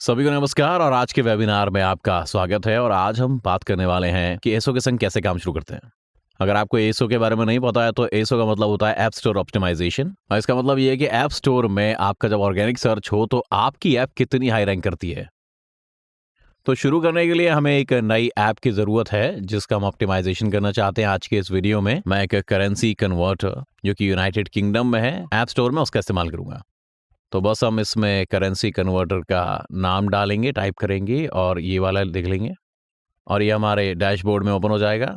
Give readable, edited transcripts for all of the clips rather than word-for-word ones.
सभी को नमस्कार और आज के वेबिनार में आपका स्वागत है। और आज हम बात करने वाले हैं कि एसओ के संग कैसे काम शुरू करते हैं। अगर आपको एसओ के बारे में नहीं पता है तो एसओ का मतलब होता है ऐप स्टोर ऑप्टिमाइजेशन, और इसका मतलब ये है कि ऐप स्टोर में आपका जब ऑर्गेनिक सर्च हो तो आपकी ऐप कितनी हाई रैंक करती है। तो शुरू करने के लिए हमें एक नई ऐप की जरूरत है जिसका हम ऑप्टिमाइजेशन करना चाहते हैं। आज के इस वीडियो में मैं एक करेंसी कन्वर्टर जो कि यूनाइटेड किंगडम में है ऐप स्टोर में, उसका इस्तेमाल करूंगा। तो बस हम इसमें करेंसी कन्वर्टर का नाम डालेंगे, टाइप करेंगे और ये वाला देख लेंगे और ये हमारे डैशबोर्ड में ओपन हो जाएगा।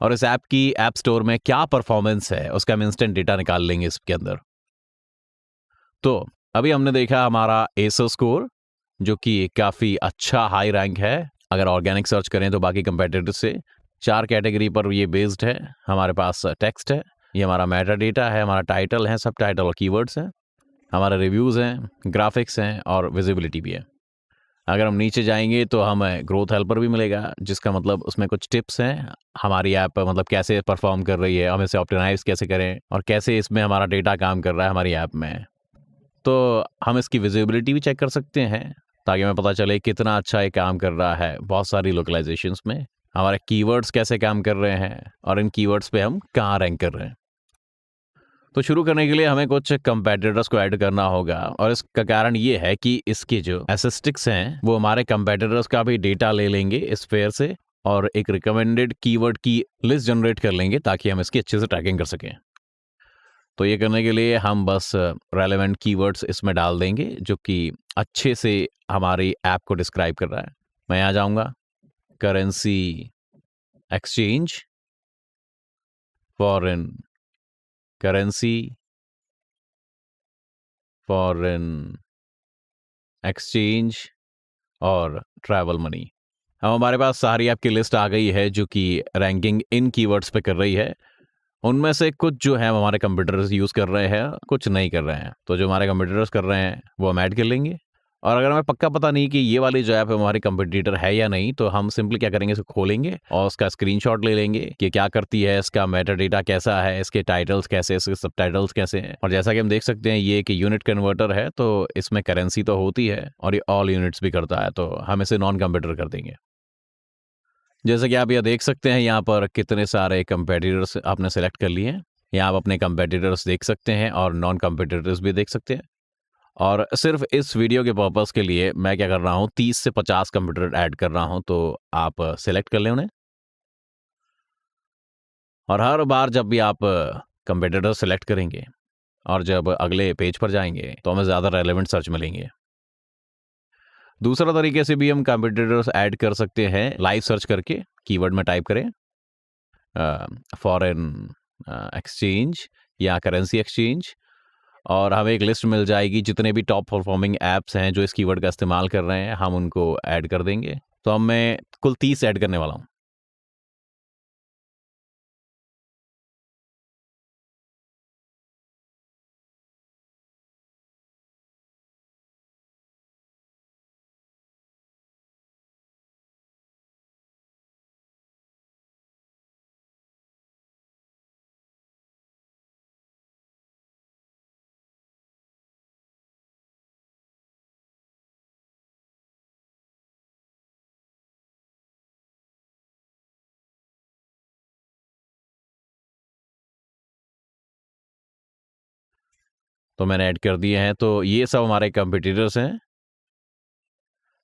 और इस ऐप की ऐप स्टोर में क्या परफॉर्मेंस है उसका हम इंस्टेंट डेटा निकाल लेंगे इसके अंदर। तो अभी हमने देखा हमारा एसो स्कोर जो कि काफ़ी अच्छा हाई रैंक है। अगर ऑर्गेनिक सर्च करें तो बाकी कंपेटिटर से 4 कैटेगरी पर ये बेस्ड है। हमारे पास टेक्स्ट है, ये हमारा मेटा डेटा है, हमारा टाइटल है, सब टाइटल और कीवर्ड्स हैं, हमारे रिव्यूज़ हैं, ग्राफिक्स हैं और विजिबिलिटी भी है। अगर हम नीचे जाएंगे तो हमें ग्रोथ हेल्पर भी मिलेगा जिसका मतलब उसमें कुछ टिप्स हैं, हमारी ऐप मतलब कैसे परफॉर्म कर रही है, हम इसे ऑप्टिमाइज कैसे करें और कैसे इसमें हमारा डेटा काम कर रहा है हमारी ऐप में। तो हम इसकी विजिबिलिटी भी चेक कर सकते हैं ताकि हमें पता चले कितना अच्छा ये काम कर रहा है बहुत सारी लोकलाइजेशंस में। हमारे कीवर्ड्स कैसे काम कर रहे हैं और इन कीवर्ड्स पे हम कहाँ रैंक कर रहे हैं। तो शुरू करने के लिए हमें कुछ कंपेटिटर्स को ऐड करना होगा और इसका कारण ये है कि इसके जो एस्टेटिस्टिक्स हैं वो हमारे कंपेटिटर्स का भी डेटा ले लेंगे इस फेयर से और एक रिकमेंडेड कीवर्ड की लिस्ट जनरेट कर लेंगे ताकि हम इसकी अच्छे से ट्रैकिंग कर सकें। तो ये करने के लिए हम बस रेलेवेंट कीवर्ड्स इसमें डाल देंगे जो कि अच्छे से हमारी ऐप को डिस्क्राइब कर रहा है। मैं यहाँ जाऊँगा, currency exchange, foreign currency, foreign exchange और ट्रैवल मनी। अब हमारे पास सारी आपकी लिस्ट आ गई है जो कि रैंकिंग इन कीवर्ड्स पे कर रही है। उनमें से कुछ जो है हम हमारे कंप्यूटर्स यूज़ कर रहे हैं, कुछ नहीं कर रहे हैं। तो जो हमारे कंप्यूटर्स कर रहे हैं वो हम ऐड कर लेंगे। और अगर हमें पक्का पता नहीं कि ये वाली जो ऐप है हमारी कंपटीटर है या नहीं, तो हम सिंपली क्या करेंगे, इसको खोलेंगे और उसका स्क्रीनशॉट ले लेंगे कि क्या करती है, इसका मेटा डेटा कैसा है, इसके टाइटल्स कैसे, इसके सबटाइटल्स कैसे हैं। और जैसा कि हम देख सकते हैं ये एक यूनिट कन्वर्टर है तो इसमें करेंसी तो होती है और ये ऑल यूनिट्स भी करता है, तो हम इसे नॉन कंप्यूटर कर देंगे। जैसे कि आप यह देख सकते हैं यहाँ पर कितने सारे कंपेटिटर्स आपने सेलेक्ट कर लिए हैं। यहाँ आप अपने कंपेटिटर्स देख सकते हैं और नॉन कंपेटिटर्स भी देख सकते हैं। और सिर्फ इस वीडियो के पर्पस के लिए मैं क्या कर रहा हूँ, 30 से 50 कंप्यूटर ऐड कर रहा हूँ, तो आप सेलेक्ट कर लें उन्हें। और हर बार जब भी आप कंपेटिटर सेलेक्ट करेंगे और जब अगले पेज पर जाएंगे तो हमें ज़्यादा रेलेवेंट सर्च मिलेंगे। दूसरा तरीके से भी हम कंपेटिटर्स ऐड कर सकते हैं, लाइव सर्च करके कीवर्ड में टाइप करें फॉरेन एक्सचेंज या करेंसी एक्सचेंज और हमें एक लिस्ट मिल जाएगी जितने भी टॉप परफॉर्मिंग ऐप्स हैं जो इस कीवर्ड का इस्तेमाल कर रहे हैं, हम उनको ऐड कर देंगे। तो अब मैं कुल 30 ऐड करने वाला हूँ। तो मैंने ऐड कर दिए हैं। तो ये सब हमारे कंपटीटर्स हैं।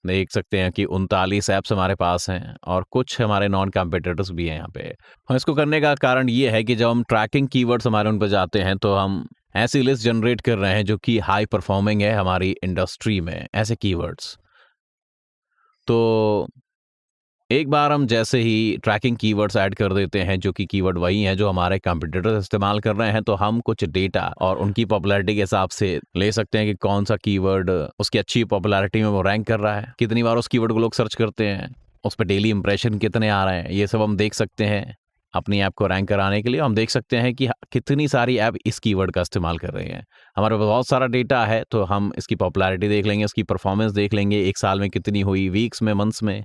देख सकते हैं कि 39 ऐप्स हमारे पास हैं और कुछ हमारे नॉन कंपटीटर्स भी हैं यहाँ पे। और इसको करने का कारण ये है कि जब हम ट्रैकिंग कीवर्ड्स हमारे उन पर जाते हैं तो हम ऐसी लिस्ट जनरेट कर रहे हैं जो कि हाई परफॉर्मिंग है हमारी इंडस्ट्री में, ऐसे कीवर्ड्स। तो एक बार हम जैसे ही ट्रैकिंग कीवर्ड्स ऐड कर देते हैं जो कि कीवर्ड वही हैं जो हमारे कंपटीटर्स इस्तेमाल कर रहे हैं, तो हम कुछ डेटा और उनकी पॉपुलैरिटी के हिसाब से ले सकते हैं कि कौन सा कीवर्ड उसकी अच्छी पॉपुलैरिटी में वो रैंक कर रहा है, कितनी बार उस कीवर्ड को लोग सर्च करते हैं, उस पर डेली इंप्रेशन कितने आ रहे हैं। ये सब हम देख सकते हैं अपनी ऐप को रैंक कराने के लिए। हम देख सकते हैं कि कितनी सारी ऐप इस कीवर्ड का इस्तेमाल कर रही हैं। हमारे पास बहुत सारा डेटा है तो हम इसकी पॉपुलैरिटी देख लेंगे, इसकी परफॉर्मेंस देख लेंगे, एक साल में कितनी हुई, वीक्स में, मंथ्स में।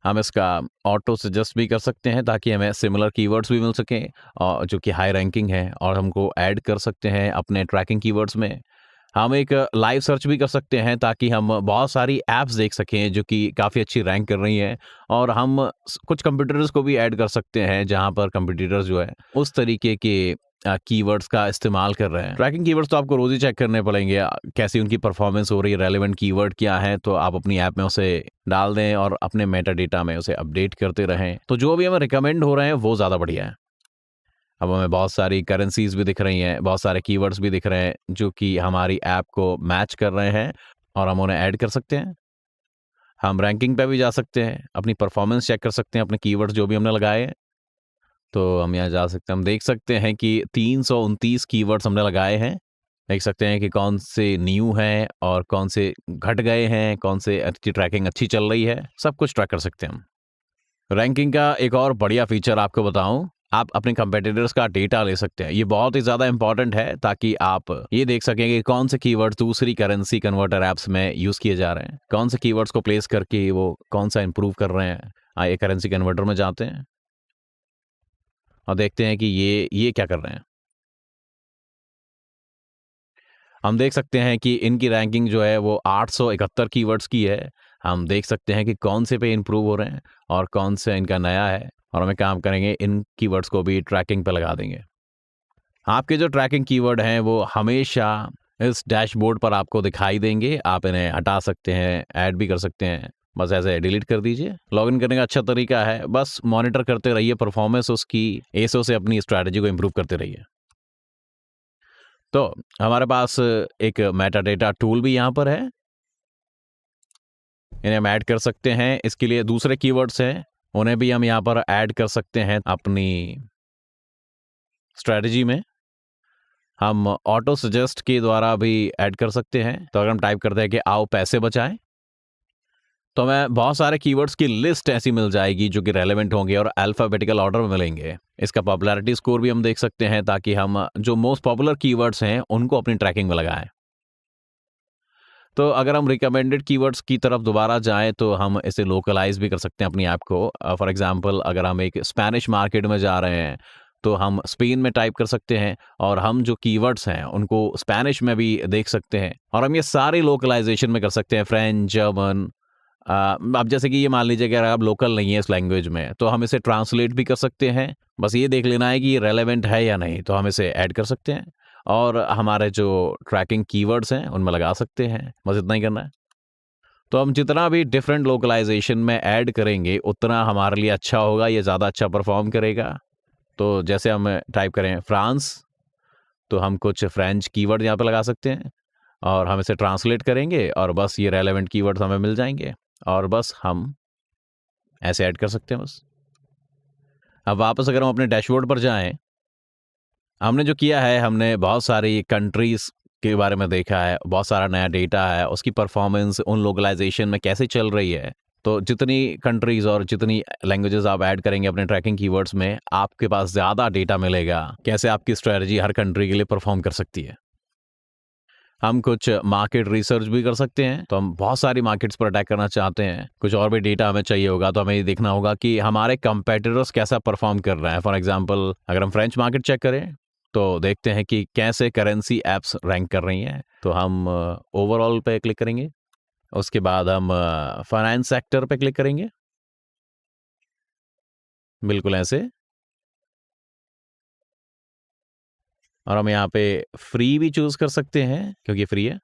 हम इसका ऑटो सजेस्ट भी कर सकते हैं ताकि हमें सिमिलर कीवर्ड्स भी मिल सकें और जो कि हाई रैंकिंग है, और हमको ऐड कर सकते हैं अपने ट्रैकिंग कीवर्ड्स में। हम एक लाइव सर्च भी कर सकते हैं ताकि हम बहुत सारी ऐप्स देख सकें जो कि काफ़ी अच्छी रैंक कर रही हैं, और हम कुछ कंप्यूटर्स को भी ऐड कर सकते हैं जहां पर कंप्यूटर्स जो है उस तरीके के कीवर्ड्स का इस्तेमाल कर रहे हैं। ट्रैकिंग कीवर्ड्स तो आपको रोज ही चेक करने पड़ेंगे, कैसी उनकी परफॉर्मेंस हो रही है, रेलेवेंट कीवर्ड क्या है, तो आप अपनी ऐप में उसे डाल दें और अपने मेटा डेटा में उसे अपडेट करते रहें। तो जो भी हमें रिकमेंड हो रहे हैं वो ज़्यादा बढ़िया है। अब हमें बहुत सारी करेंसीज भी दिख रही हैं, बहुत सारे कीवर्ड्स भी दिख रहे हैं जो कि हमारी ऐप को मैच कर रहे हैं, और हम उन्हें ऐड कर सकते हैं। हम रैंकिंग पे भी जा सकते हैं, अपनी परफॉर्मेंस चेक कर सकते हैं, अपने कीवर्ड्स जो भी हमने लगाए हैं। तो हम यहाँ जा सकते हैं, हम देख सकते हैं कि 329 कीवर्ड्स हमने लगाए हैं। देख सकते हैं कि कौन से न्यू हैं और कौन से घट गए हैं, कौन से अच्छी ट्रैकिंग अच्छी चल रही है, सब कुछ ट्रैक कर सकते हैं हम। रैंकिंग का एक और बढ़िया फीचर आपको बताऊं, आप अपने कंपेटिटर्स का डेटा ले सकते हैं। ये बहुत ही ज़्यादा इंपॉर्टेंट है ताकि आप ये देख सकें कि कौन से कीवर्ड्स दूसरी करेंसी कन्वर्टर ऐप्स में यूज़ किए जा रहे हैं, कौन से कीवर्ड्स को प्लेस करके वो कौन सा इंप्रूव कर रहे हैं। आइए करेंसी कन्वर्टर में जाते हैं और देखते हैं कि ये क्या कर रहे हैं। हम देख सकते हैं कि इनकी रैंकिंग जो है वो 871 कीवर्ड्स की है। हम देख सकते हैं कि कौन से पे इंप्रूव हो रहे हैं और कौन से इनका नया है, और हमें काम करेंगे इन कीवर्ड्स को भी ट्रैकिंग पे लगा देंगे। आपके जो ट्रैकिंग कीवर्ड हैं वो हमेशा इस डैशबोर्ड पर आपको दिखाई देंगे। आप इन्हें हटा सकते हैं, ऐड भी कर सकते हैं, बस ऐसे डिलीट कर दीजिए। लॉगिन करने का अच्छा तरीका है, बस मॉनिटर करते रहिए परफॉर्मेंस उसकी, एसो से अपनी स्ट्रैटेजी को इंप्रूव करते रहिए। तो हमारे पास एक मेटा डेटा टूल भी यहाँ पर है, इन्हें हम ऐड कर सकते हैं। इसके लिए दूसरे कीवर्ड्स हैं, उन्हें भी हम यहाँ पर ऐड कर सकते हैं अपनी स्ट्रैटेजी में। हम ऑटो सजेस्ट के द्वारा भी ऐड कर सकते हैं। तो अगर हम टाइप करते हैं कि आओ पैसे बचाएं, तो हमें बहुत सारे कीवर्ड्स की लिस्ट ऐसी मिल जाएगी जो कि रेलेवेंट होंगे और अल्फाबेटिकल ऑर्डर में मिलेंगे। इसका पॉपुलैरिटी स्कोर भी हम देख सकते हैं ताकि हम जो मोस्ट पॉपुलर कीवर्ड्स हैं उनको अपनी ट्रैकिंग में लगाएं। तो अगर हम रिकमेंडेड कीवर्ड्स की तरफ दोबारा जाएं तो हम इसे लोकलाइज भी कर सकते हैं अपनी ऐप को। फॉर एग्जांपल अगर हम एक स्पेनिश मार्केट में जा रहे हैं तो हम स्पेन में टाइप कर सकते हैं, और हम जो कीवर्ड्स हैं उनको स्पेनिश में भी देख सकते हैं, और हम ये सारे लोकलाइजेशन में कर सकते हैं, फ्रेंच, जर्मन। अब जैसे कि ये मान लीजिए कि अगर आप लोकल नहीं है इस लैंग्वेज में तो हम इसे ट्रांसलेट भी कर सकते हैं। बस ये देख लेना है कि ये रेलेवेंट है या नहीं, तो हम इसे ऐड कर सकते हैं और हमारे जो ट्रैकिंग कीवर्ड्स हैं उनमें लगा सकते हैं। बस इतना ही करना है। तो हम जितना भी डिफरेंट लोकलाइजेशन में ऐड करेंगे उतना हमारे लिए अच्छा होगा, ये ज़्यादा अच्छा परफॉर्म करेगा। तो जैसे हम टाइप करें फ्रांस, तो हम कुछ फ्रेंच कीवर्ड यहाँ पे लगा सकते हैं और हम इसे ट्रांसलेट करेंगे और बस ये रेलेवेंट कीवर्ड्स हमें मिल जाएंगे, और बस हम ऐसे ऐड कर सकते हैं बस। अब वापस अगर हम अपने डैशबोर्ड पर जाएं, हमने जो किया है, हमने बहुत सारी कंट्रीज़ के बारे में देखा है, बहुत सारा नया डेटा है, उसकी परफॉर्मेंस उन लोकलाइजेशन में कैसे चल रही है। तो जितनी कंट्रीज़ और जितनी लैंग्वेजेस आप ऐड करेंगे अपने ट्रैकिंग कीवर्ड्स में, आपके पास ज़्यादा डेटा मिलेगा, कैसे आपकी स्ट्रैटेजी हर कंट्री के लिए परफॉर्म कर सकती है। हम कुछ मार्केट रिसर्च भी कर सकते हैं, तो हम बहुत सारी मार्केट्स पर अटैक करना चाहते हैं, कुछ और भी डेटा हमें चाहिए होगा, तो हमें ये देखना होगा कि हमारे कंपेटिटर्स कैसा परफॉर्म कर रहे हैं। फॉर एग्जांपल अगर हम फ्रेंच मार्केट चेक करें तो देखते हैं कि कैसे करेंसी एप्स रैंक कर रही हैं। तो हम ओवरऑल पे क्लिक करेंगे, उसके बाद हम फाइनेंस सेक्टर पे क्लिक करेंगे, बिल्कुल ऐसे, और हम यहाँ पे फ्री भी चूज कर सकते हैं क्योंकि फ्री है,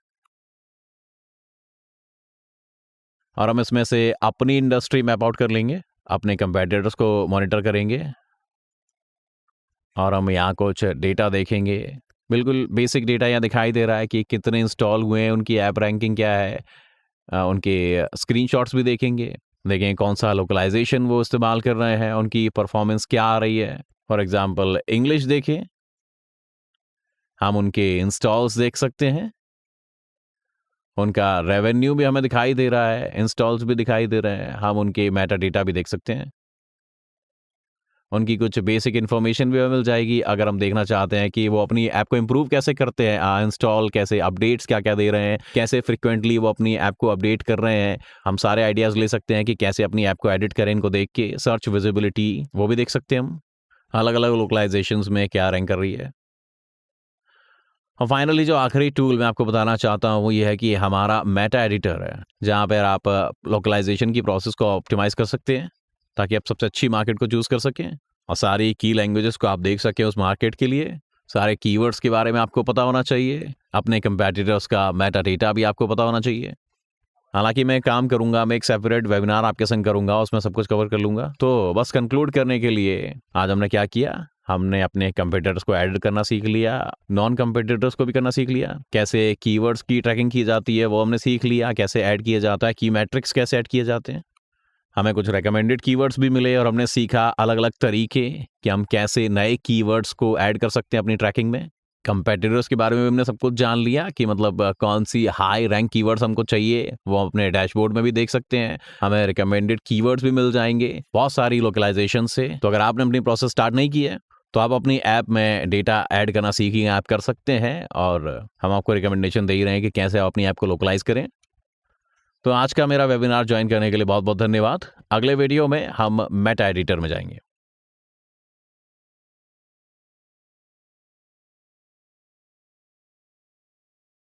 और हम इसमें से अपनी इंडस्ट्री मैप आउट कर लेंगे, अपने कंपेटिटर्स को मॉनिटर करेंगे, और हम यहाँ कुछ डेटा देखेंगे। बिल्कुल बेसिक डेटा यहाँ दिखाई दे रहा है कि कितने इंस्टॉल हुए हैं, उनकी ऐप रैंकिंग क्या है, उनके स्क्रीनशॉट्स भी देखेंगे, देखें कौन सा लोकलाइजेशन वो इस्तेमाल कर रहे हैं, उनकी परफॉर्मेंस क्या आ रही है। फॉर एग्जांपल इंग्लिश देखें, हम उनके इंस्टॉल्स देख सकते हैं, उनका रेवेन्यू भी हमें दिखाई दे रहा है, इंस्टॉल्स भी दिखाई दे रहे हैं, हम उनके मेटा डेटा भी देख सकते हैं, उनकी कुछ बेसिक इन्फॉर्मेशन भी हमें मिल जाएगी अगर हम देखना चाहते हैं कि वो अपनी ऐप को इम्प्रूव कैसे करते हैं, इंस्टॉल कैसे, अपडेट्स क्या क्या दे रहे हैं, कैसे फ्रिक्वेंटली वो अपनी ऐप को अपडेट कर रहे हैं। हम सारे आइडियाज़ ले सकते हैं कि कैसे अपनी ऐप को एडिट करें, इनको देख के सर्च विजिबिलिटी वो भी देख सकते हैं हम, अलग अलग लोकलाइजेशंस में क्या रैंक कर रही है। और फाइनली जो आखिरी टूल मैं आपको बताना चाहता हूँ वो ये है कि हमारा मेटा एडिटर है, जहाँ पर आप लोकलाइजेशन की प्रोसेस को ऑप्टिमाइज कर सकते हैं ताकि आप सबसे अच्छी मार्केट को चूज कर सकें और सारी की लैंग्वेजेस को आप देख सकें उस मार्केट के लिए। सारे कीवर्ड्स के बारे में आपको पता होना चाहिए, अपने कंपेटिटर्स का मेटा डेटा भी आपको पता होना चाहिए। हालांकि मैं काम करूंगा, मैं एक सेपरेट वेबिनार आपके संग करूंगा, उसमें सब कुछ कवर कर लूंगा। तो बस कंक्लूड करने के लिए आज हमने क्या किया, हमने अपने कंपेटिटर्स को ऐड करना सीख लिया, नॉन कंपेटिटर्स को भी करना सीख लिया, कैसे कीवर्ड्स की ट्रैकिंग की जाती है वो हमने सीख लिया, कैसे ऐड किया जाता है, की मैट्रिक्स कैसे ऐड किए जाते हैं। हमें कुछ रेकमेंडेड कीवर्ड्स भी मिले और हमने सीखा अलग अलग तरीके कि हम कैसे नए कीवर्ड्स को ऐड कर सकते हैं अपनी ट्रैकिंग में। कंपेटिटर्स के बारे में भी हमने सब कुछ जान लिया कि मतलब कौन सी हाई रैंक कीवर्ड्स हमको चाहिए, वो अपने डैशबोर्ड में भी देख सकते हैं। हमें रिकमेंडेड कीवर्ड्स भी मिल जाएंगे बहुत सारी लोकलाइजेशन से। तो अगर आपने अपनी प्रोसेस स्टार्ट नहीं की है तो आप अपनी ऐप में डेटा ऐड करना सीखिए, आप कर सकते हैं और हम आपको रिकमेंडेशन दे ही रहे हैं कि कैसे आप अपनी ऐप को लोकलाइज करें। तो आज का मेरा वेबिनार ज्वाइन करने के लिए बहुत बहुत धन्यवाद। अगले वीडियो में हम मेटा एडिटर में जाएंगे।